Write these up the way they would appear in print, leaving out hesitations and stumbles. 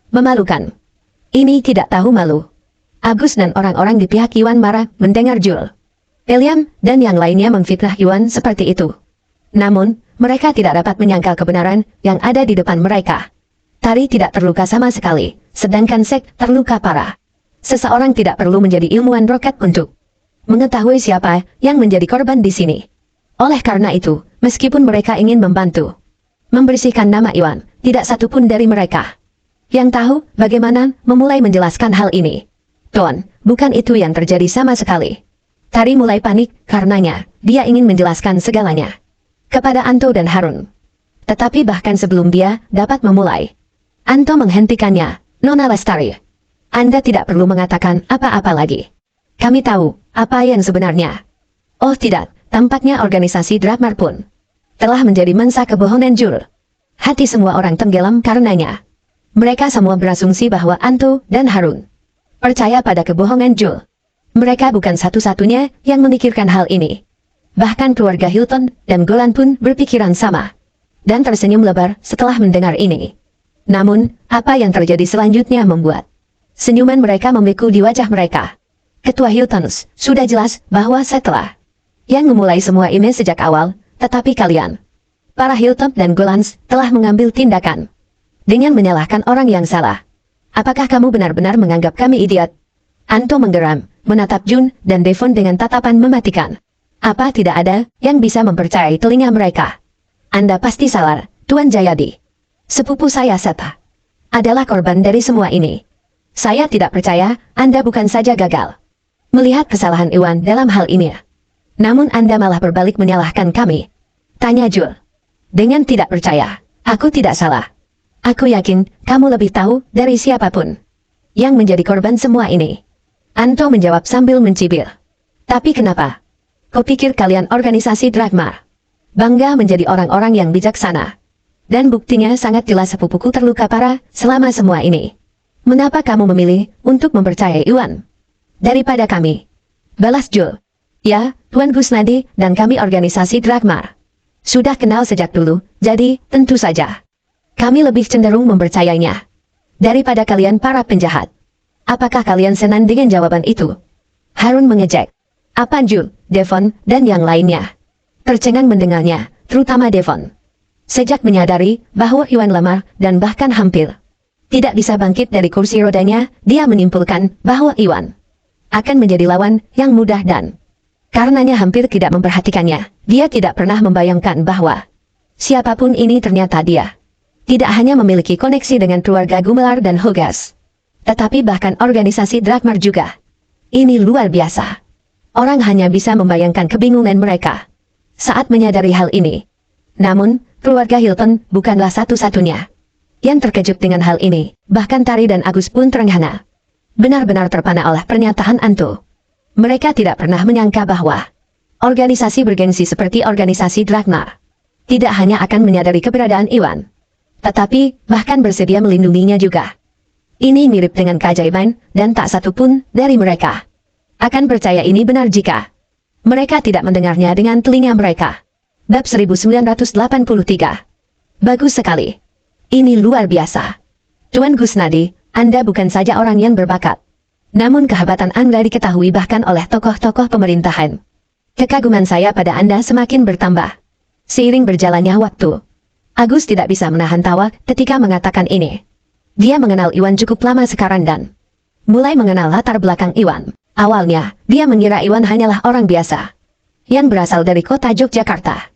Memalukan. Ini tidak tahu malu. Agus dan orang-orang di pihak Iwan marah mendengar Jul, William, dan yang lainnya memfitnah Iwan seperti itu. Namun, mereka tidak dapat menyangkal kebenaran yang ada di depan mereka. Tari tidak terluka sama sekali, sedangkan Sek terluka parah. Seseorang tidak perlu menjadi ilmuwan roket untuk mengetahui siapa yang menjadi korban di sini. Oleh karena itu, meskipun mereka ingin membantu membersihkan nama Iwan, tidak satupun dari mereka yang tahu bagaimana memulai menjelaskan hal ini. Tuan, bukan itu yang terjadi sama sekali. Tari mulai panik karenanya dia ingin menjelaskan segalanya kepada Anto dan Harun. Tetapi bahkan sebelum dia dapat memulai, Anto menghentikannya. Nona Lestari, Anda tidak perlu mengatakan apa-apa lagi. Kami tahu apa yang sebenarnya. Oh tidak, tampaknya organisasi Drakmar pun telah menjadi mangsa kebohongan Jul. Hati semua orang tenggelam karenanya. Mereka semua berasumsi bahwa Anto dan Harun percaya pada kebohongan Jul. Mereka bukan satu-satunya yang memikirkan hal ini. Bahkan keluarga Hilton dan Golan pun berpikiran sama dan tersenyum lebar setelah mendengar ini. Namun, apa yang terjadi selanjutnya membuat senyuman mereka membeku di wajah mereka. Ketua Hiltons, sudah jelas bahwa setelah yang memulai semua ini sejak awal, tetapi kalian, para Hilton dan Golans, telah mengambil tindakan dengan menyalahkan orang yang salah. Apakah kamu benar-benar menganggap kami idiot? Anto menggeram, menatap Jun dan Devon dengan tatapan mematikan. Apa tidak ada yang bisa mempercayai telinga mereka? Anda pasti salah, Tuan Jayadi. Sepupu saya Seta adalah korban dari semua ini. Saya tidak percaya Anda bukan saja gagal melihat kesalahan Iwan dalam hal ini, namun Anda malah berbalik menyalahkan kami. Tanya Jul. Dengan tidak percaya, aku tidak salah. Aku yakin kamu lebih tahu dari siapapun yang menjadi korban semua ini. Anto menjawab sambil mencibir. Tapi kenapa? Kau pikir kalian organisasi Drakmar bangga menjadi orang-orang yang bijaksana? Dan buktinya sangat jelas sepupuku terluka parah selama semua ini. Mengapa kamu memilih untuk mempercayai Iwan daripada kami? Balas Jul. Ya, Tuan Gusnadi dan kami organisasi Drakmar sudah kenal sejak dulu, jadi tentu saja kami lebih cenderung mempercayainya daripada kalian para penjahat. Apakah kalian senang dengan jawaban itu? Harun mengejek. Apa Jul, Devon, dan yang lainnya tercengang mendengarnya, terutama Devon. Sejak menyadari bahwa Iwan lemah dan bahkan hampir tidak bisa bangkit dari kursi rodanya, dia menyimpulkan bahwa Iwan akan menjadi lawan yang mudah dan karenanya hampir tidak memperhatikannya. Dia tidak pernah membayangkan bahwa siapapun ini ternyata dia tidak hanya memiliki koneksi dengan keluarga Gumelar dan Hogas, tetapi bahkan organisasi Drakmar juga. Ini luar biasa. Orang hanya bisa membayangkan kebingungan mereka saat menyadari hal ini. Namun, keluarga Hilton bukanlah satu-satunya yang terkejut dengan hal ini. Bahkan Tari dan Agus pun terengah. Benar-benar terpana oleh pernyataan Anto. Mereka tidak pernah menyangka bahwa organisasi bergengsi seperti organisasi Drakmar tidak hanya akan menyadari keberadaan Iwan, tetapi bahkan bersedia melindunginya juga. Ini mirip dengan keajaiban, dan tak satu pun dari mereka akan percaya ini benar jika mereka tidak mendengarnya dengan telinga mereka. Bab 1983. Bagus sekali. Ini luar biasa. Tuan Gusnadi, Anda bukan saja orang yang berbakat, namun kehebatan Anda diketahui bahkan oleh tokoh-tokoh pemerintahan. Kekaguman saya pada Anda semakin bertambah seiring berjalannya waktu. Agus tidak bisa menahan tawa ketika mengatakan ini. Dia mengenal Iwan cukup lama sekarang dan mulai mengenal latar belakang Iwan. Awalnya, dia mengira Iwan hanyalah orang biasa yang berasal dari kota Yogyakarta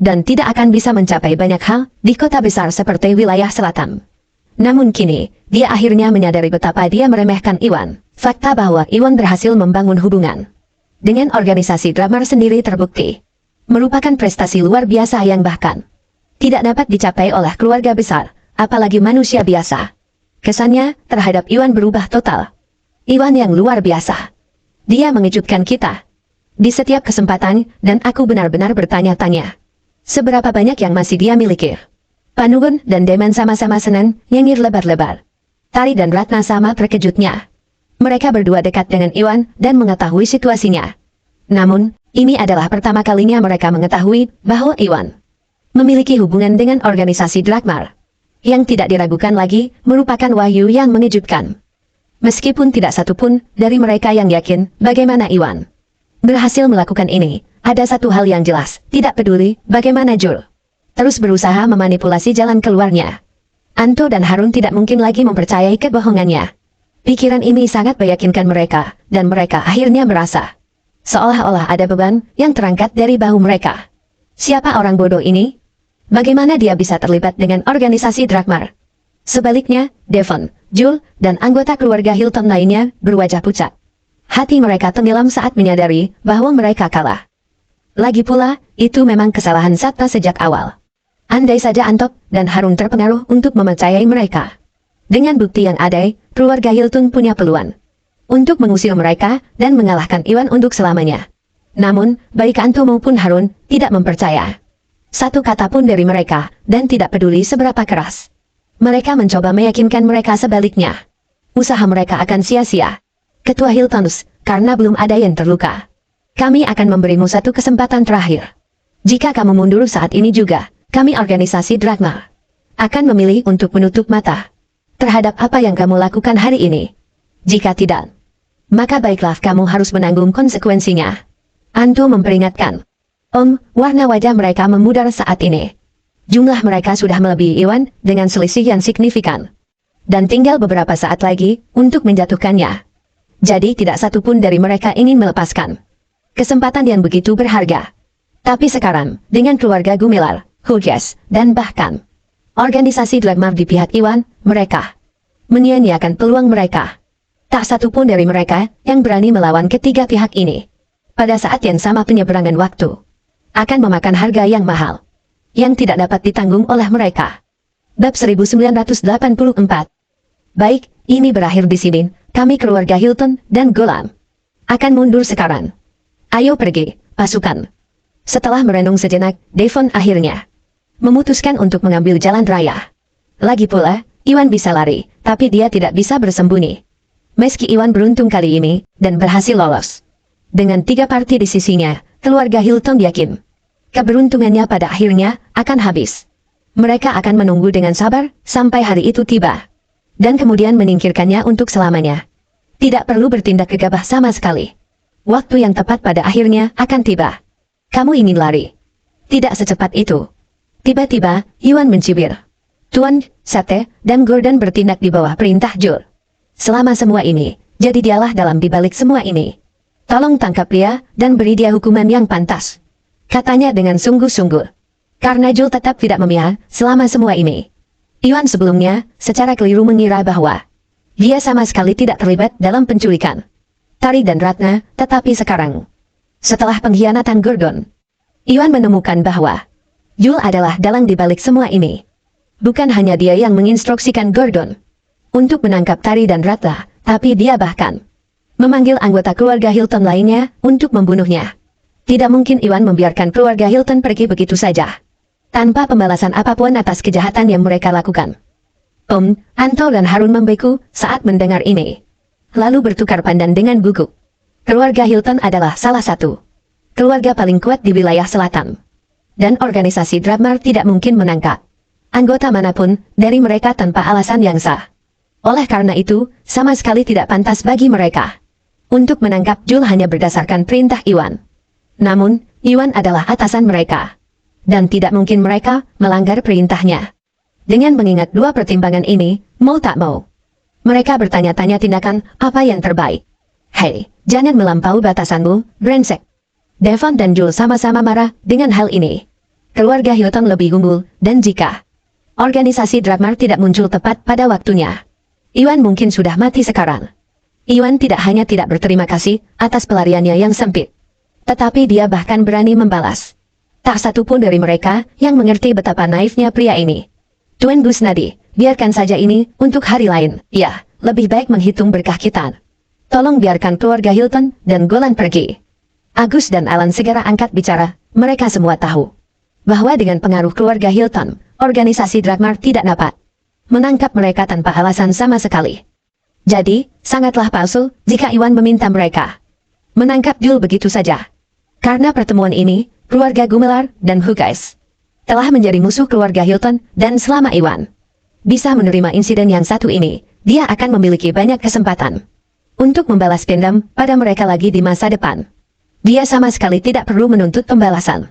dan tidak akan bisa mencapai banyak hal di kota besar seperti wilayah selatan. Namun kini, dia akhirnya menyadari betapa dia meremehkan Iwan. Fakta bahwa Iwan berhasil membangun hubungan dengan organisasi Drakmar sendiri terbukti merupakan prestasi luar biasa yang bahkan tidak dapat dicapai oleh keluarga besar, apalagi manusia biasa. Kesannya terhadap Iwan berubah total. Iwan yang luar biasa. Dia mengejutkan kita di setiap kesempatan, dan aku benar-benar bertanya-tanya seberapa banyak yang masih dia miliki. Panugun dan Deman sama-sama senang, nyengir lebar-lebar. Tari dan Ratna sama terkejutnya. Mereka berdua dekat dengan Iwan dan mengetahui situasinya. Namun, ini adalah pertama kalinya mereka mengetahui bahwa Iwan memiliki hubungan dengan organisasi Drakmar. yang tidak diragukan lagi, merupakan wahyu yang mengejutkan. Meskipun tidak satupun dari mereka yang yakin bagaimana Iwan berhasil melakukan ini, ada satu hal yang jelas, tidak peduli bagaimana Jul terus berusaha memanipulasi jalan keluarnya. Anto dan Harun tidak mungkin lagi mempercayai kebohongannya. Pikiran ini sangat meyakinkan mereka, dan mereka akhirnya merasa seolah-olah ada beban yang terangkat dari bahu mereka. Siapa orang bodoh ini? Bagaimana dia bisa terlibat dengan organisasi Drakmar? Sebaliknya, Devon, Jul, dan anggota keluarga Hilton lainnya berwajah pucat. Hati mereka tenggelam saat menyadari bahwa mereka kalah. Lagi pula, itu memang kesalahan Satta sejak awal. Andai saja Anto dan Harun terpengaruh untuk mempercayai mereka. Dengan bukti yang ada, keluarga Hilton punya peluang untuk mengusir mereka dan mengalahkan Iwan untuk selamanya. Namun, baik Anto maupun Harun tidak mempercaya satu kata pun dari mereka, dan tidak peduli seberapa keras mereka mencoba meyakinkan mereka sebaliknya. Usaha mereka akan sia-sia. Ketua Hiltonus, karena belum ada yang terluka, kami akan memberimu satu kesempatan terakhir. Jika kamu mundur saat ini juga, kami organisasi Drakmar akan memilih untuk menutup mata terhadap apa yang kamu lakukan hari ini. Jika tidak, maka baiklah kamu harus menanggung konsekuensinya. Anto memperingatkan. Warna wajah mereka memudar saat ini. Jumlah mereka sudah melebihi Iwan dengan selisih yang signifikan. Dan tinggal beberapa saat lagi untuk menjatuhkannya. Jadi tidak satupun dari mereka ingin melepaskan kesempatan yang begitu berharga. Tapi sekarang, dengan keluarga Gumilar, Huges, dan bahkan organisasi Drakmar di pihak Iwan, mereka menyia-nyiakan peluang mereka. Tak satupun dari mereka yang berani melawan ketiga pihak ini. Pada saat yang sama penyeberangan waktu akan memakan harga yang mahal, yang tidak dapat ditanggung oleh mereka. Bab 1984. Baik, ini berakhir di sini. Kami keluarga Hilton dan Golan akan mundur sekarang. Ayo pergi, pasukan. Setelah merenung sejenak, Devon akhirnya memutuskan untuk mengambil jalan raya. Lagi pula, Iwan bisa lari, tapi dia tidak bisa bersembunyi. Meski Iwan beruntung kali ini, dan berhasil lolos dengan 3 parti di sisinya, keluarga Hilton yakin keberuntungannya pada akhirnya akan habis. Mereka akan menunggu dengan sabar sampai hari itu tiba, dan kemudian menyingkirkannya untuk selamanya. Tidak perlu bertindak gegabah sama sekali. Waktu yang tepat pada akhirnya akan tiba. Kamu ingin lari? Tidak secepat itu. Tiba-tiba, Iwan mencibir. Tuan, Sate, dan Gordon bertindak di bawah perintah Jul. Selama semua ini, jadi dialah dalam dibalik semua ini. Tolong tangkap dia, dan beri dia hukuman yang pantas. Katanya dengan sungguh-sungguh. Karena Jul tetap tidak memihak selama semua ini. Iwan sebelumnya, secara keliru mengira bahwa dia sama sekali tidak terlibat dalam penculikan Tari dan Ratna, tetapi sekarang, setelah pengkhianatan Gordon, Iwan menemukan bahwa Jul adalah dalang dibalik semua ini. Bukan hanya dia yang menginstruksikan Gordon untuk menangkap Tari dan Ratna, tapi dia bahkan memanggil anggota keluarga Hilton lainnya untuk membunuhnya. Tidak mungkin Iwan membiarkan keluarga Hilton pergi begitu saja, tanpa pembalasan apapun atas kejahatan yang mereka lakukan. Anto dan Harun membeku saat mendengar ini. Lalu bertukar pandang dengan gugup. Keluarga Hilton adalah salah satu keluarga paling kuat di wilayah selatan. Dan organisasi Drakmar tidak mungkin menangkap anggota manapun dari mereka tanpa alasan yang sah. Oleh karena itu, sama sekali tidak pantas bagi mereka untuk menangkap Jul hanya berdasarkan perintah Iwan. Namun, Iwan adalah atasan mereka, dan tidak mungkin mereka melanggar perintahnya. Dengan mengingat 2 pertimbangan ini, mau tak mau, mereka bertanya-tanya tindakan apa yang terbaik. Hei, jangan melampaui batasanmu, brengsek. Devon dan Jul sama-sama marah dengan hal ini. Keluarga Hilton lebih unggul, dan jika organisasi Drakmar tidak muncul tepat pada waktunya, Iwan mungkin sudah mati sekarang. Iwan tidak hanya tidak berterima kasih atas pelariannya yang sempit, tetapi dia bahkan berani membalas. Tak satu pun dari mereka yang mengerti betapa naifnya pria ini. Tuan Gusnadi, biarkan saja ini untuk hari lain. Ya, lebih baik menghitung berkah kita. Tolong biarkan keluarga Hilton dan Golan pergi. Agus dan Alan segera angkat bicara. Mereka semua tahu bahwa dengan pengaruh keluarga Hilton, organisasi Drakmar tidak dapat menangkap mereka tanpa alasan sama sekali. Jadi, sangatlah palsu jika Iwan meminta mereka menangkap Jul begitu saja. Karena pertemuan ini, keluarga Gumelar dan Huges telah menjadi musuh keluarga Hilton dan selama Iwan bisa menerima insiden yang satu ini, dia akan memiliki banyak kesempatan untuk membalas dendam pada mereka lagi di masa depan. Dia sama sekali tidak perlu menuntut pembalasan.